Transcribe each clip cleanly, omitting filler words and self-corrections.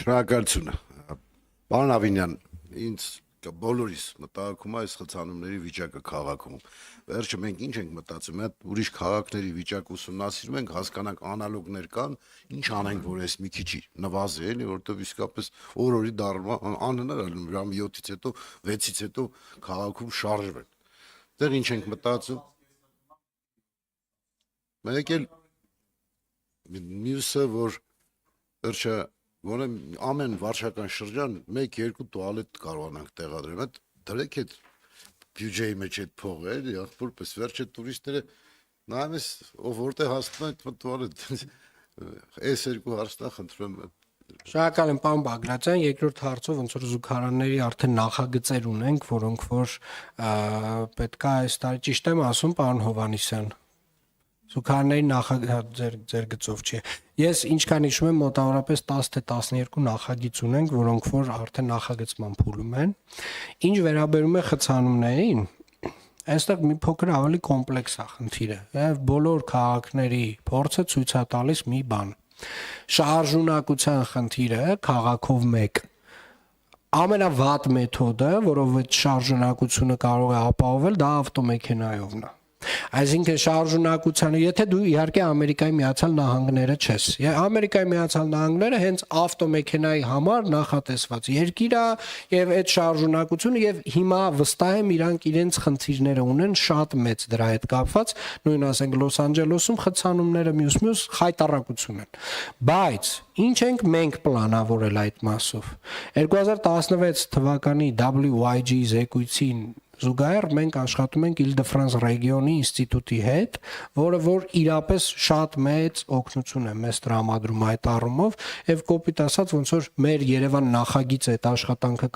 Շնորհակալություն։ Պարոն Ավինյան, ինձ բոլորիս մտահոգում է այս խցանումների վիճակը քաղաքում։ Վերջը մենք ինչ ենք մտածում, այդ ուրիշ քաղաքների վիճակ ուսումնասիրում ենք, հասկանանք անալոգներ կան, ինչ անենք, որ այս մի քիչ նվազի, էլի, որովհետև իսկապես օր-օրի դառնում անհնար է, ժամ 7-ից հետո, 6-ից հետո քաղաքում շարժվել։ Դեռ ինչ ենք մտածում։ Մեկ էլ մյուսը, որ վերջը գոնե ամեն վարչական շրջան 1-2 տուալետ կարողանանք տեղադրել, այդ դրեք այդ բյուջեի մեջ այդ փողը, էլի, որպես վերջը տուրիստները նայում ես, ով որտեղ հասնում են տուալետ, այս երկու հարցն խնդրում եմ։ Շնորհակալ եմ, պարոն Բագրատյան, երկրորդ հարցով ոնց որ զուգարանների արդեն նախագծեր ունենք, որոնք որ պետք է այս տարի ճիշտ եմ ասում, պարոն Հովհաննիսյան։ Զուգարանների նախագծեր ձեր գծով չի։ Ես ինչքան հիշում եմ, մոտավորապես 10 թե 12 նախագիծ ունենք, որոնք որ արդեն նախագծման փուլում են։ Ինչ վերաբերում է խցանումներին, այստեղ մի փոքր ավելի կոմպլեքս է խնդիրը։ Եվ բոլոր քաղաքների փորձը ցույց է տալիս մի բան։ Շարժունակության խնդիրը քաղաքով մեկ ամենավատ մեթոդը, որով այդ շարժունակությունը կարող է ապահովել, դա ավտոմեքենայովն է։ Այսինքն շարժունակությանը, եթե դու իհարկե Ամերիկայի Միացյալ Նահանգները չես։ Ամերիկայի Միացյալ Նահանգները հենց ավտոմեքենայի համար նախատեսված երկիր է եւ այդ շարժունակությունը եւ հիմա վստահ եմ իրանք իրենց խնդիրները ունեն շատ մեծ դրա հետ կապված, նույն ասենք Լոս Անջելեսում խցանումները մյուս խայտարակություն են։ Բայց ինչ ենք մենք պլանավորել այդ մասով։ 2016 թվականի WIG զեկույցին զուգահեռ մենք աշխատում ենք Île-de-France ռեգիոնի ինստիտուտի հետ, որը որ իրապես շատ մեծ օգնություն է մեզ տրամադրում այդ առումով, եւ կոպիտ ասած ոնց որ մեր Երևան նախագիծը այդ աշխատանքը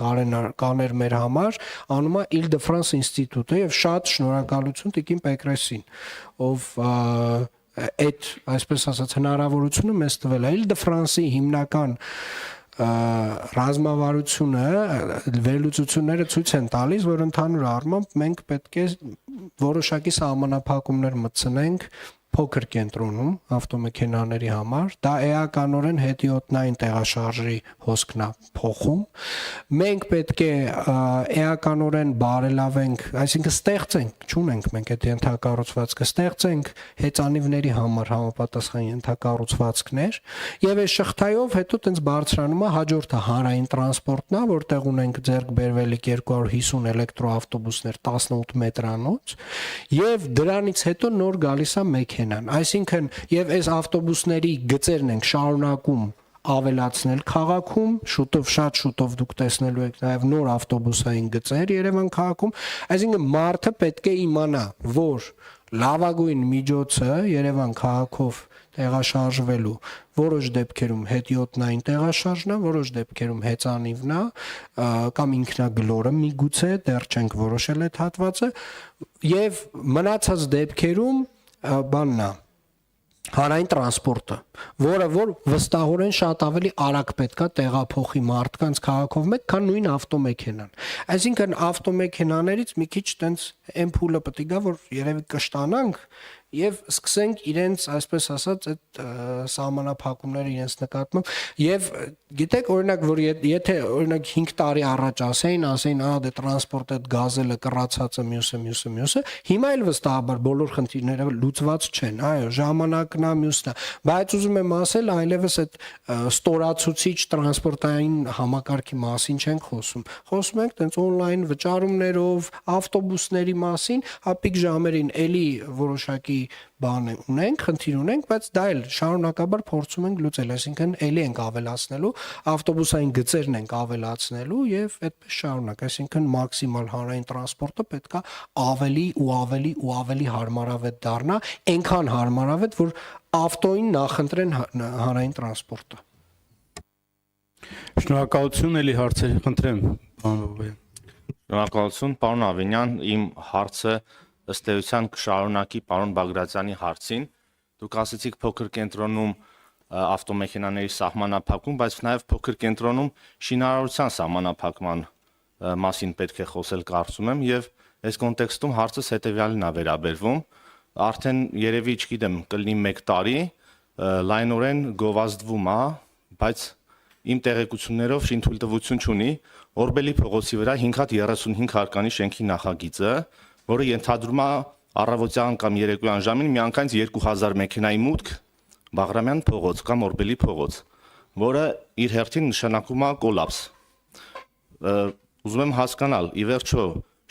կաներ մեր համար, անում է Île-de-France ինստիտուտը եւ շատ շնորհակալություն Տիկին Պեկրեսին, ով այդ այսպես ասած հնարավորությունը մեզ տվել է Île-de-France-ի հիմնական ռազմավարությունը վերլուծությունները ցույց են տալիս, որ ընդհանուր առմամբ մենք պետք է որոշակի սահմանափակումներ մտցնենք փոքր կենտրոնում ավտոմեքենաների համար, դա էականորեն հետիոտնային տեղաշարժի հոսքն է փոխում։ Մենք պետք է էականորեն բարելավենք, այսինքն ստեղծենք, չունենք մենք այդ ենթակառուցվածքը, ստեղծենք հեծանիվների համար համապատասխան ենթակառուցվածքներ, եւ այս շղթայով հետո տենց բարձրանում է հաջորդը հանրային տրանսպորտն է, որտեղ ունենք ձեռք բերվելիք 250 էլեկտրոավտոբուսներ 18 մետրանոց, եւ դրանից հետո նոր գալիս է մեքենան, այսինքն եւ այս ավտոբուսների գծերն ենք շարունակում ավելացնել քաղաքում, շատ շուտով դուք տեսնելու եք նաեւ նոր ավտոբուսային գծեր Երևան քաղաքում, այսինքն մարդը պետք է իմանա, որ լավագույն միջոցը Երևան քաղաքով տեղաշարժվելու որոշ դեպքերում հետիոտնային տեղաշարժն է, որոշ դեպքերում հեծանիվն է կամ ինքնագլորը միգուցե դեռ չենք որոշել այդ հատվածը եւ մնացած դեպքերում բանն է հանրային տրանսպորտը, որը որ վստահորեն շատ ավելի արագ պետքա տեղափոխի մարդկանց քաղաքով մեկ, քան նույն ավտոմեքենան։ Այսինքն ավտոմեքենաներից մի քիչ տենց էմփուլը պետք է գա, որ երևի կշտանանք եւ սկսենք իրենց, այսպես ասած, այդ սահմանափակումները իրենց նկատմամբ եւ գիտեք օրինակ որ եթե օրինակ 5 տարի առաջ ասեին, դե տրանսպորտը այդ գազելը կռացածը մյուսը, հիմա էլ վստահաբար բոլոր խնդիրները լուծված չեն, այո, ժամանակն է մյուսն է, բայց ուզում եմ ասել, այլևս այդ ստորացուցիչ տրանսպորտային համակարգի մասին չենք խոսում։ Խոսում ենք տենց on-line վճարումներով, ավտոբուսների մասին, հապիկ ժամերին էլի որոշակի բան ունենք, խնդիր ունենք, բայց դա էլ շարունակաբար փորձում ենք լուծել, այսինքն էլի ենք ավելացնելու, ավտոբուսային գծերն ենք ավելացնելու եւ այդպես շարունակ, այսինքն մաքսիմալ հանրային տրանսպորտը պետքա ավելի ու ավելի հարմարավետ դառնա, այնքան հարմարավետ, որ ավտոին նախընտրեն հանրային տրանսպորտը։ Շնորհակալություն, էլի հարցեր խնդրեմ, պարոն Բաբայան։ Շնորհակալություն, պարոն Ավինյան, իմ հարցը ըստ էության կշարունակի պարոն Բագրատյանի հարցին։ Դուք ասացիք փոքր կենտրոնում ավտոմեքենաների սահմանափակում, բայց նաև փոքր կենտրոնում շինարարության սահմանափակման մասին պետք է խոսել, կարծում եմ, եւ այս կոնտեքստում հարցս հետեւյալին է վերաբերվում։ Արդեն երևի, չգիտեմ, կլինի 1 տարի լայնորեն գովազդվում է, բայց իմ տեղեկություններով շինթույլտվություն չունի Օրբելի փողոցի վրա 535 հարկանի շենքի նախագիծը, որը ենթադրում է առավոտյան կամ երեկոյան ժամին միանգամից 2000 մեքենայի մուտք Բաղրամյան փողոց կամ Օրբելի փողոց, որը իր հերթին նշանակում է կոլապս։ Ուզում եմ հասկանալ, ի վերջո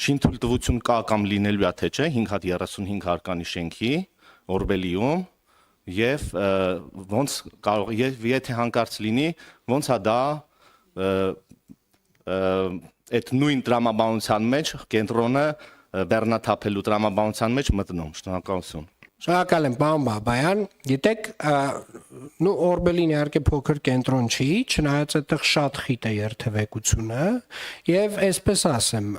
շինթույլտվություն կա կամ լինելու է թե չէ 535 հարկանի շենքի Օրբելիում եւ ոնց կարող եւ եթե հանկարծ լինի, ոնց է դա այդ նույն տրամաբանության մեջ կենտրոնը բեռնաթափելու տրամաբանության մեջ մտնում։ Շնորհակալություն։ Շնորհակալ եմ, պարոն Բաբայան։ Գիտեք, Օրբելին իհարկե փոքր կենտրոն չի, չնայած այդտեղ շատ խիտ է երթևեկությունը, եւ այսպես ասեմ,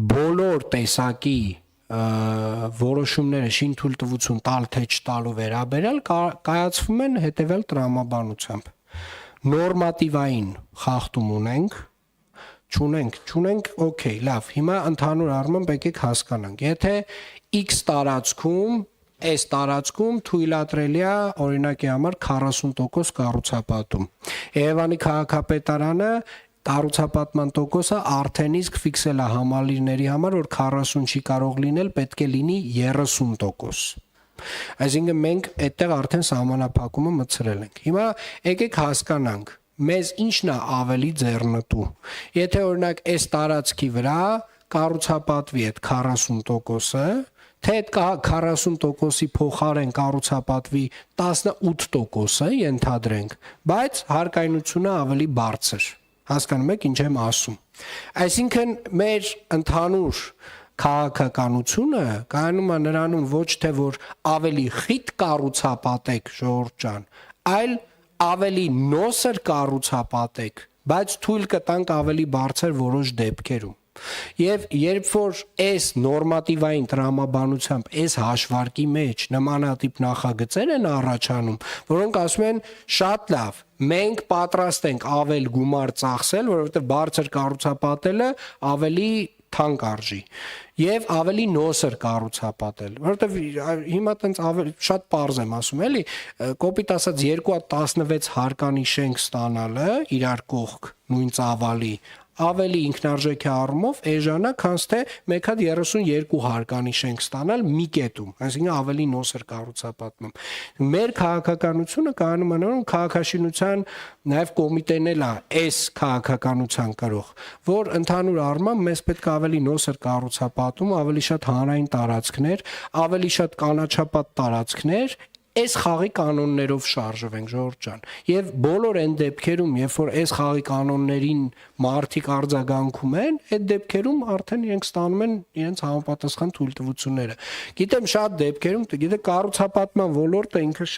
բոլոր տեսակի որոշումները շինթույլտվություն տալ թե չտալու վերաբերյալ կայացվում են հետևյալ տրամաբանությամբ։ Նորմատիվային խախտում ունենք, չունենք, օքեյ, լավ, հիմա ընդհանուր առմամբ եկեք հասկանանք, եթե X տարածքում, այս տարածքում թույլատրելի է օրինակի համար 40% կառուցապատում։ Երևանի քաղաքապետարանը կառուցապատման տոկոսը արդեն իսկ ֆիքսել է համալիրների համար, որ 40 չի կարող լինել, պետք է լինի 30%։ Այսինքն մենք այդտեղ արդեն սահմանափակումը մտցրել ենք։ Հիմա եկեք հասկանանք, մեզ ինչն է ավելի ձեռնտու։ Եթե օրինակ այս տարածքի վրա կառուցապատվի այդ 40%-ը, թե այդ 40%-ի փոխարեն կառուցապատվի 18%-ը, ենթադրենք, բայց հարկայնությունը ավելի բարձր։ Հասկանում եք ինչ եմ ասում։ Այսինքն մեր ընդհանուր քաղաքականությունը կայանում է նրանում ոչ թե որ ավելի խիտ կառուցապատեք, ժողովուրդ ջան, այլ ավելի նոսր կառուցապատեք, բայց թույլ կտանք ավելի բարձր որոշ դեպքերում։ Եվ երբ որ այս նորմատիվային տրամաբանությամբ այս հաշվարկի մեջ նմանատիպ նախագծեր են առաջանում, որոնք ասում են շատ լավ, մենք պատրաստ ենք ավել գումար ծախսել, որովհետև բարձր կառուցապատելը ավելի թանկ արժի եւ ավելի նոսր կառուցապատել, որովհետեւ հիմա տենց շատ པարզ եմ ասում, էլի, կոպիտ ասած 216 հարկանի շենք ստանալը իրար կողք նույն ծավալի ավելի ինքնարժեք է առումով էժանա, քան թե մեկ հատ 32 հարկանի շենք ստանալ մի կետում, այսինքն ավելի նոսր կառուցապատում։ Մեր քաղաքականությունը կայանում է նորում քաղաքաշինության նաև կոմիտեն էլ է այս քաղաքականության կրող, որ ընդհանուր առմամբ մեզ պետք է ավելի նոսր կառուցապատում, ավելի շատ հանրային տարածքներ, ավելի շատ կանաչապատ տարածքներ այս խաղի կանոններով շարժվենք, ժողովուրդ ջան, եւ բոլոր այն դեպքերում, երբ որ այս խաղի կանոններին մարդիկ արձագանքում են, այդ դեպքերում արդեն իրենք ստանում են իրենց համապատասխան թույլտվությունները։ Գիտեմ շատ դեպքերում, գիտեք, կառուցապատման ոլորտը ինքը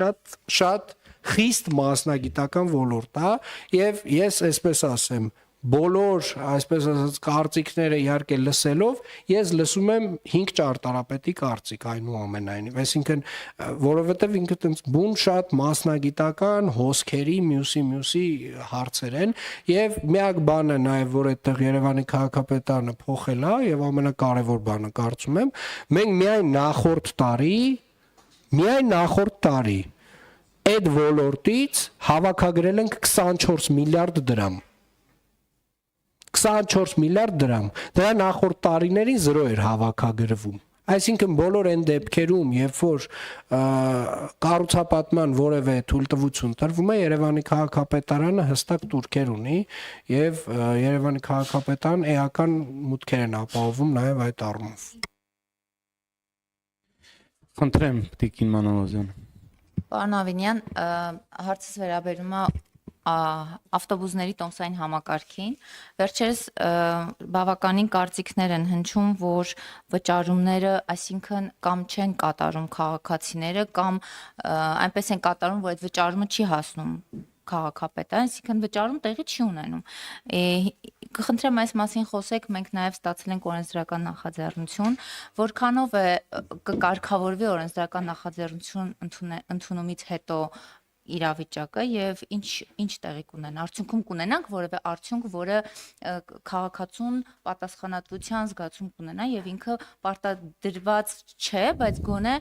շատ խիստ մասնագիտական ոլորտ է, եւ ես այսպես ասեմ, բոլոր, այսպես ասած, կարծիքները իհարկե լսելով, ես լսում եմ 5 ճարտարապետի կարծիք այնուամենայնիվ, այսինքն, որովհետև ինքը տենց բուն շատ մասնագիտական հոսքերի մյուսի հարցեր են, եւ միակ բանը նաեւ, որ այդտեղ Երևանի քաղաքապետարանը փոխել է եւ ամենակարևոր բանը կարծում եմ, մենք միայն նախորդ տարի այդ ոլորտից հավաքագրել ենք 24 միլիարդ դրամ։ 24 միլիարդ դրամ, դրա նախորդ տարիներին 0 էր հավաքագրվում։ Այսինքն բոլոր այն դեպքերում, երբ որ կառուցապատման որևէ թույլտվություն տրվում է, Երևանի քաղաքապետարանը հստակ տուրքեր ունի եւ Երևանի քաղաքապետարան էական մուտքեր են ապահովում նաեւ այդ առումով։ Խնդրեմ, Տիկին Մանավազյան։ Պարոն Ավինյան, հարցս վերաբերում է ավտոբուսների տոմսային համակարգին։ Վերջերս բավականին կարծիքներ են հնչում, որ վճարումները, այսինքն կամ չեն կատարում քաղաքացիները, կամ այնպես են կատարում, որ այդ վճարումը չի հասնում քաղաքապետարան, այսինքն վճարում տեղի չի ունենում։ Կխնդրեմ այս մասին խոսեք, մենք նաև ստացել ենք օրենսդրական նախաձեռնություն, որքանով է կկարգավորվի օրենսդրական նախաձեռնություն ընդունումից հետո իրավիճակը եւ ինչ տեղի կունենա, արդյունքում կունենանք որևէ արդյունք, որը քաղաքացուն պատասխանատվության զգացում կունենա եւ ինքը պարտադրված չէ, բայց գոնե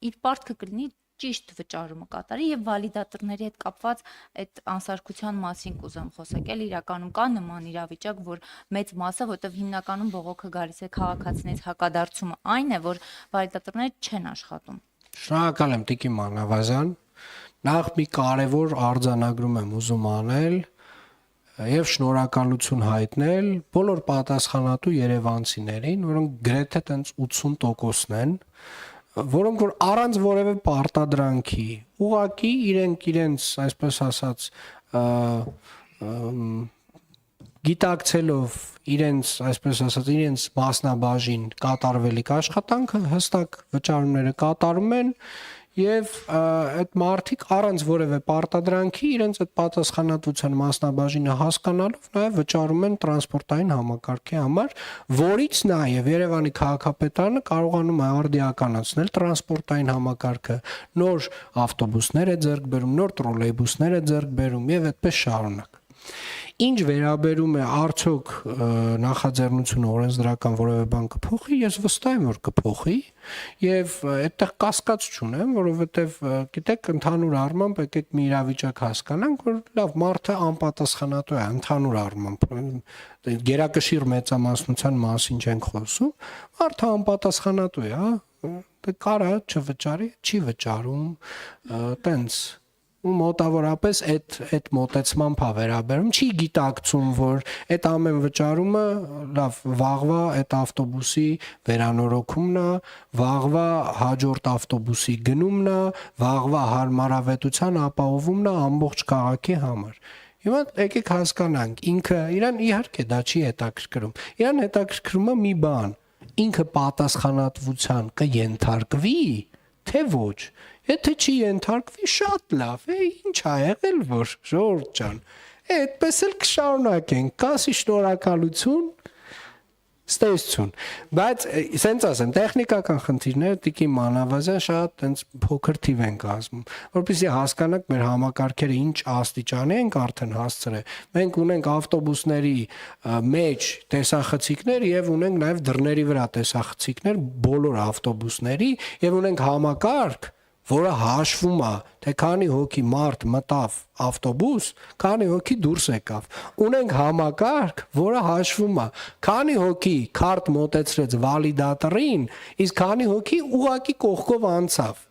իր պարտքը կլինի ճիշտ վճարումը կատարի եւ վալիդատորների հետ կապված այդ անսարքության մասին կուզեմ խոսել, իրականում կա նման իրավիճակ, որ մեծ մասը, որտեղ հիմնականում բողոքը գալիս է քաղաքացիներից, հակադարձումը այն է, որ վալիդատորները չեն աշխատում։ Շնորհակալ եմ Տիկին Մանավազյան։ Նախ մի կարևոր արձանագրում եմ ուզում անել եւ շնորհակալություն հայտնել բոլոր պատասխանատու երևանցիներին, որոնք գրեթե տենց 80%-ն են, որոնք որ առանց որևէ պարտադրանքի, ուղղակի իրենց, այսպես ասած, գիտակցելով իրենց, այսպես ասած, իրենց մասնաբաժին կատարվելիք աշխատանքը հստակ վճարումները կատարում են եւ այդ մարդիկ առանց որևէ պարտադրանքի իրենց այդ պատասխանատվության մասնաբաժինը հասկանալով նաեւ վճարում են տրանսպորտային համակարգի համար, որից նաեւ Երևանի քաղաքապետարանը կարողանում է արդիականացնել տրանսպորտային համակարգը, նոր ավտոբուսներ է ձեռք բերում, նոր տրոլեյբուսներ է ձեռք բերում եւ այդպես շարունակ։ Ինչ վերաբերում է արդյոք նախաձեռնությունը օրենսդրական որևէ բան կփոխի, ես վստահ եմ, որ կփոխի եւ այդտեղ կասկած չունեմ, որովհետեւ գիտեք, ընդհանուր առմամբ եկեք մի իրավիճակ հասկանանք, որ լավ մարդը անպատասխանատու է ընդհանուր առմամբ գերակշիռ մեծամասնության մասին չենք խոսում, մարդը անպատասխանատու է, հա, դե կարա չվճարի, չի վճարում, տենց ու մոտավորապես այդ մոտեցմամբ է վերաբերում, չի գիտակցում, որ այդ ամեն վճարումը լավ վաղվա այդ ավտոբուսի վերանորոգումն է, վաղվա հաջորդ ավտոբուսի գնումն է, վաղվա հարմարավետության ապահովումն է ամբողջ քաղաքի համար։ Հիմա եկեք հասկանանք, ինքը իրան իհարկե դա չի հետաքրքրում։ Իրան հետաքրքրում է մի բան, ինքը պատասխանատվության կենթարկվի, թե ոչ։ Եթե չի ենթարկվի, շատ լավ է, ինչ ա եղել, որ Ժորժ ջան, այդպես էլ կշարունակենք, կասի շնորհակալություն, ստեսություն, բայց սենց ասեմ, տեխնիկական խնդիրները Տիկին Մանավազյան շատ տենց փոքր թիվ են կազմում, որպեսզի հասկանանք մեր համակարգերը ինչ աստիճանի ենք արդեն հասցրել, մենք ունենք ավտոբուսների մեջ տեսախցիկներ եւ ունենք նաեւ դռների վրա տեսախցիկներ բոլոր ավտոբուսների եւ ունենք համակարգ, որը հաշվում է, թե քանի հոգի մարդ մտավ ավտոբուս, քանի հոգի դուրս եկավ։ Ունենք համակարգ, որը հաշվում է, քանի հոգի քարտ մոտեցրեց վալիդատորին, իսկ քանի հոգի ուղակի կողքով անցավ։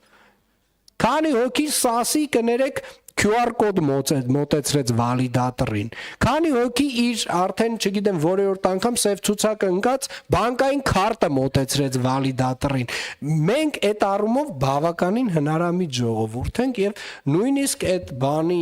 Քանի հոգի սասի կներեք QR կոդ մոտեցրեց վալիդատորին։ Քանի հոգի իր արդեն, չգիտեմ, որերորդ անգամ սև ցուցակը ընկած բանկային քարտը մոտեցրեց վալիդատորին։ Մենք այդ առումով բավականին հնարամիտ ժողովուրդ ենք եւ նույնիսկ այդ բանի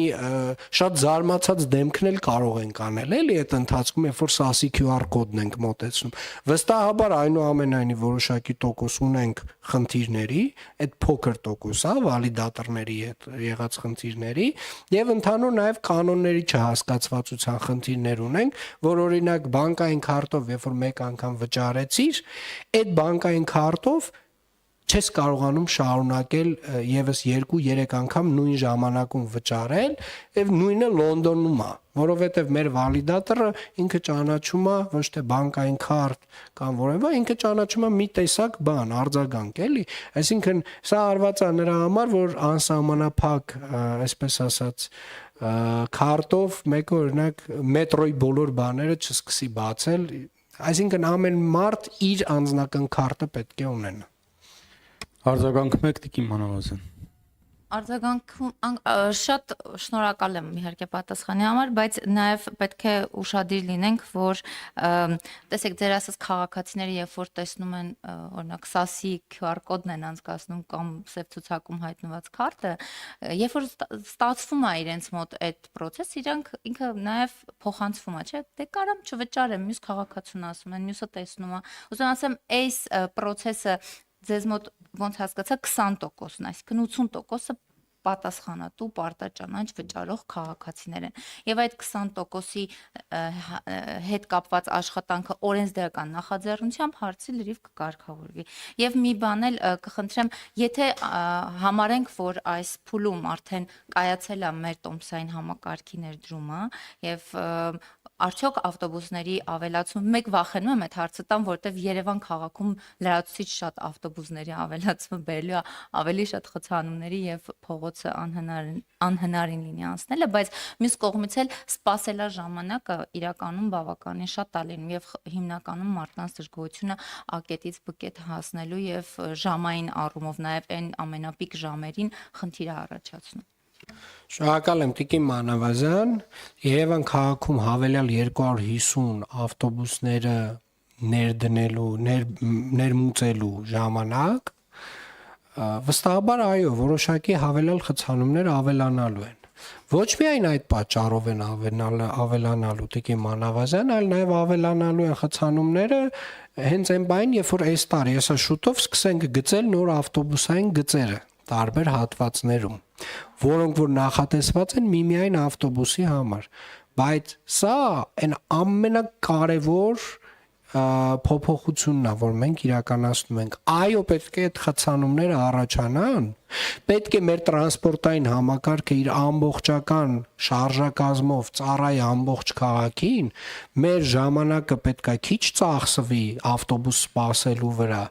շատ զարմացած դեմքն էլ կարող ենք անել, էլի այդ ընթացքում, երբ որ սասի QR կոդն ենք մոտեցնում։ Վստահաբար այնուամենայնիվ որոշակի տոկոս ունենք խնդիրների, այդ փոքր տոկոս է վալիդատորների հետ եղած խնդիրների եւ ընդհանուր նաեւ կանոնների չհասկացվածության խնդիրներ ունենք, որ օրինակ բանկային քարտով, երբ որ մեկ անգամ վճարեցիր, այդ բանկային քարտով չես կարողանում շարունակել եւս 2-3 անգամ նույն ժամանակում վճարել եւ նույնը Լոնդոնում է, որովհետեւ մեր վալիդատորը ինքը ճանաչում է ոչ թե բանկային քարտ կամ որևէ, ինքը ճանաչում է մի տեսակ բան, արձագանք, էլի, այսինքն սա արված է նրա համար, որ անսահմանափակ, այսպես ասած, քարտով մեկը օրինակ մետրոյի բոլոր բաները չսկսի բացել, այսինքն ամեն մարդ իր անձնական քարտը պետք է ունենա։ Արձագանքում եք Տիկին Մանավազյան։ Արձագանքում շատ շնորհակալ եմ իհարկե պատասխանի համար, բայց նաև պետք է ուշադիր լինենք, որ տեսեք ձեր ասած քաղաքացիները երբ որ տեսնում են օրինակ սասի QR կոդն են անցկացնում կամ սև ցուցակում հայտնված քարտը, երբ որ ստացվում է իրենց մոտ այդ process, իրանք ինքը նաև փոխանցվում է, չէ՞, դե կարամ չվճարեմ, մյուս քաղաքացուն ասում են, մյուսը տեսնում է։ Ուզում ասեմ, այս process-ը ձեզ մոտ ոնց հասկացա 20%-ն, այսինքն 80%-ը պատասխանատու պարտաճանաչ վճարող քաղաքացիներ են։ Եվ այդ 20%-ի հետ կապված աշխատանքը օրենսդրական նախաձեռնությամբ հարցի լրիվ կկարգավորվի։ Եվ մի բան էլ կխնդրեմ, եթե համարենք, որ այս փուլում արդեն կայացել է մեր տոմսային համակարգի ներդրումը եւ արդյոք ավտոբուսների ավելացում մեկ վախենում եմ այդ հարցը տամ, որովհետև Երևան քաղաքում լրացուցիչ շատ ավտոբուսների ավելացումը բերելու է ավելի շատ խցանումների եւ փողոցը անհնարին լինի անցնելը, բայց մյուս կողմից էլ սպասելա ժամանակը իրականում բավականին շատ է լինում եւ հիմնականում մարդկանց դժգոհությունը ակետից բկետ հասնելու եւ ժամային առումով նաեւ այն ամենապիկ ժամերին խնդիր է առաջացնում։ Շնորհակալ եմ Տիկին Մանավազյան, Երևան քաղաքում հավելյալ 250 ավտոբուսները ներդնելու, ներմուծելու ժամանակ վստահաբար այո, որոշակի հավելյալ խցանումներ ավելանալու են։ Ոչ միայն այդ պատճառով են ավելանալու Տիկին Մանավազյան, այլ նաև ավելանալու են խցանումները հենց այն բան, երբ որ այս տարի հեսա շուտով սկսենք գծել նոր ավտոբուսային գծերը տարբեր հատվածներում, որոնք որ նախատեսված են միմիայն ավտոբուսի համար, բայց սա այն ամենակարևոր փոփոխությունն է, որ մենք իրականացնում ենք։ Այո, պետք է այդ խցանումները առաջանան, պետք է մեր տրանսպորտային համակարգը իր ամբողջական շարժակազմով ծառայի ամբողջ քաղաքին, մեր ժամանակը պետք է քիչ ծախսվի ավտոբուս սպասելու վրա,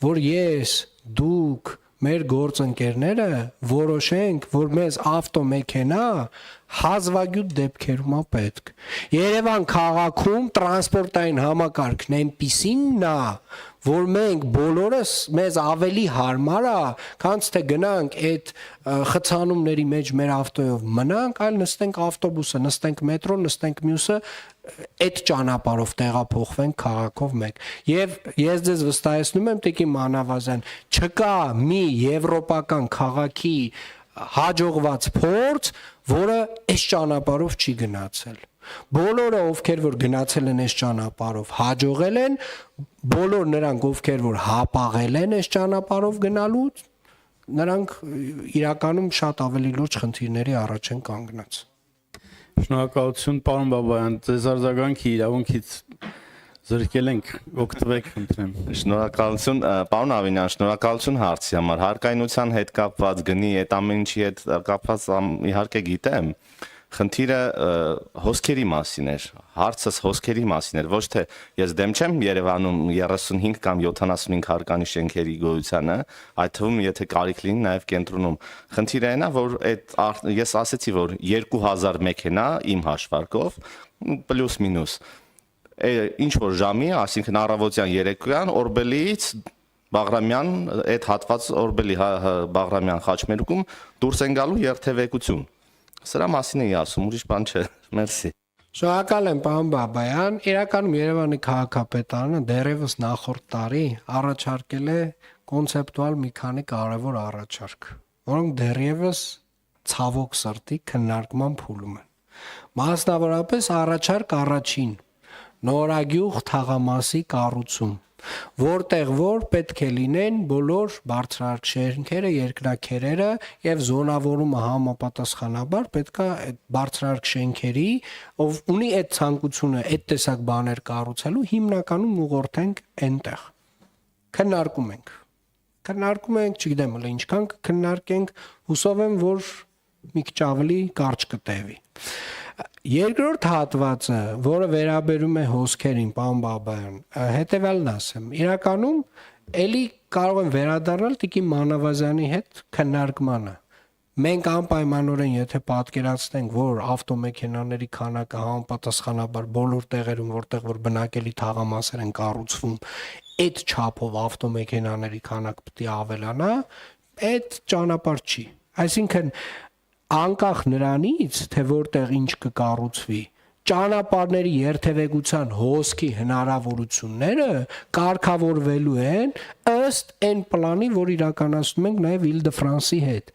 որ ես, դուք մեր գործընկերները որոշենք, որ մեզ ավտոմեքենա հազվագյուտ դեպքերում է պետք։ Երևան քաղաքում տրանսպորտային համակարգն այնպիսինն է, որ մենք բոլորս մեզ ավելի հարմար է, քան թե գնանք այդ խցանումների մեջ մեր ավտոյով մնանք, այլ նստենք ավտոբուսը, նստենք մետրո, նստենք մյուսը, այդ ճանապարհով տեղափոխվենք քաղաքով մեկ։ Եվ ես ձեզ վստահեցնում եմ Տիկին Մանավազյան, չկա մի եվրոպական քաղաքի հաջողված փորձ, որը այս ճանապարհով չի գնացել։ Բոլորը ովքեր որ գնացել են այս ճանապարհով հաջողել են, բոլոր նրանք ովքեր որ հապաղել են այս ճանապարհով գնալու, նրանք իրականում շատ ավելի լուրջ խնդիրների առաջ են կանգնած։ Շնորհակալություն, պարոն Բաբայան, ձեզ արձագանքի իրավունքից զրկել ենք, օգտվեք, խնդրեմ։ Շնորհակալություն, պարոն Ավինյան, շնորհակալություն հարցի համար։ Հարկայնության հետ կապված գնի այդ ամեն ինչի հետ կապված իհարկե գիտեմ։ Խնդիրը հոսքերի մասին էր, հարցս հոսքերի մասին էր, ոչ թե ես դեմ չեմ Երևանում 35 կամ 75 հարկանի շենքերի գոյությանը, այդ թվում եթե կարիք լինի նաև կենտրոնում։ Խնդիրը այն է, որ այդ ես ասեցի, որ 2000 մեքենա իմ հաշվարկով պլյուս մինուս ինչ որ ժամի, այսինքն առավոտյան երեկոյան Օրբելից Բաղրամյան այդ հատված Օրբելի Բաղրամյան խաչմերուկում դուրս են գալու երթևեկություն։ Սրա մասին էի ասում, ուրիշ բան չէ։ Մերսի։ Շնորհակալ եմ, պարոն Բաբայան։ Իրականում Երևանի քաղաքապետարանը դեռևս նախորդ տարի առաջարկել է կոնցեպտուալ մի քանի կարևոր առաջարկ, որոնք դեռևս ցավոք սրտի քննարկման փուլում են։ Մասնավորապես առաջարկ առաջին՝ նորագյուղ թաղամասի կառուցում, որտեղ որ պետք է լինեն բոլոր բարձրարկ շենքերը, երկնաքերերը եւ զոնավորումը համապատասխանաբար պետք է այդ բարձրարկ շենքերի, ով ունի այդ ցանկությունը, այդ տեսակ բաներ կառուցելու, հիմնականում ուղղորդենք այնտեղ։ Քննարկում ենք, չգիտեմ, հələ ինչքան կքննարկենք, հուսով եմ, որ մի քիչ ավելի կարճ կտևի։ Երկրորդ հատվածը, որը վերաբերում է հոսքերին, պարոն Բաբայան, հետևյալն ասեմ։ Իրականում էլի կարող եմ վերադառնալ Տիկին Մանավազյանի հետ քննարկմանը։ Մենք անպայմանորեն եթե պատկերացնենք, որ ավտոմեքենաների քանակը համապատասխանաբար բոլոր տեղերում, որտեղ որ բնակելի թաղամասեր են կառուցվում, այդ չափով ավտոմեքենաների քանակ պետք է ավելանա, այդ ճանապարհ չի։ Այսինքն անկախ նրանից, թե որտեղ ինչ կկառուցվի, ճանապարհների երթևեկության հոսքի հնարավորությունները կարգավորվելու են ըստ այն պլանի, որ իրականացնում ենք նաև Île-de-France-ի հետ։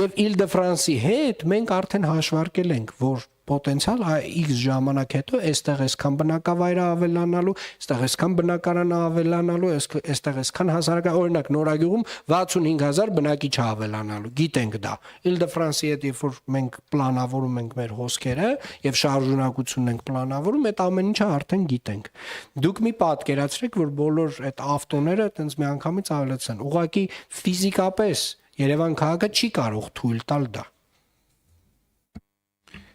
Եվ Île-de-France-ի հետ մենք արդեն հաշվարկել ենք, որ պոտենցիալ X ժամանակ հետո այստեղ այսքան բնակավայր ավելանալու, այստեղ այսքան բնակարան ավելանալու, այստեղ այսքան հասարակական, օրինակ Նորագյուղում 65000 բնակիչ ավելանալու, գիտենք դա։ Île-de-France-ի հետ երբ որ մենք պլանավորում ենք մեր հոսքերը եւ շարժունակությունն ենք պլանավորում, այդ ամեն ինչը արդեն գիտենք։ Դուք մի պատկերացրեք, որ բոլոր այդ ավտոները այտենց միանգամից ավելացան։ Ուղղակի ֆիզիկապես Երևան քաղաքը չի կարող թույլ տալ դա։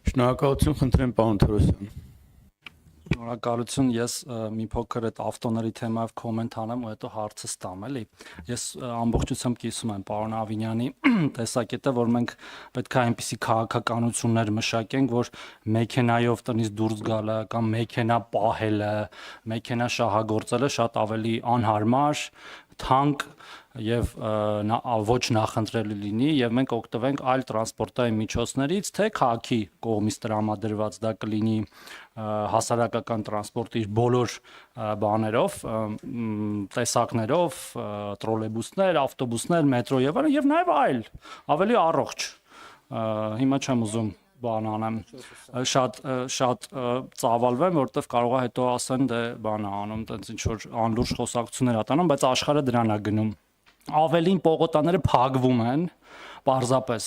Շնորհակալություն, խնդրեմ, պարոն Թորոսյան։ Շնորհակալություն, ես մի փոքր այդ ավտոների թեմայով կոմենտ անեմ ու հետո հարցս տամ, էլի։ Ես ամբողջությամբ կիսում եմ պարոն Ավինյանի տեսակետը, որ մենք պետք է այնպիսի քաղաքականություններ մշակենք, որ մեքենայով տնից դուրս գալը կամ մեքենա պահելը, մեքենա շահագործելը շատ ավելի անհարմար, թանկ եւ ոչ նախընտրելի լինի եւ մենք օգտվենք այլ տրանսպորտային միջոցներից, թե քաղաքի կողմից տրամադրված դա կլինի հասարակական տրանսպորտի բոլոր բաներով, տեսակներով, տրոլեյբուսներ, ավտոբուսներ, մետրո եւ այլն եւ նաեւ այլ ավելի առողջ։ Հիմա չեմ ուզում բան անեմ, շատ ծավալվեմ, որովհետև կարող է հետո ասեն դե բան է անում, տենց ինչ որ անլուրջ խոսակցություններ ատանում, բայց աշխարհը դրան է գնում։ Ավելին պողոտաները փակվում են, պարզապես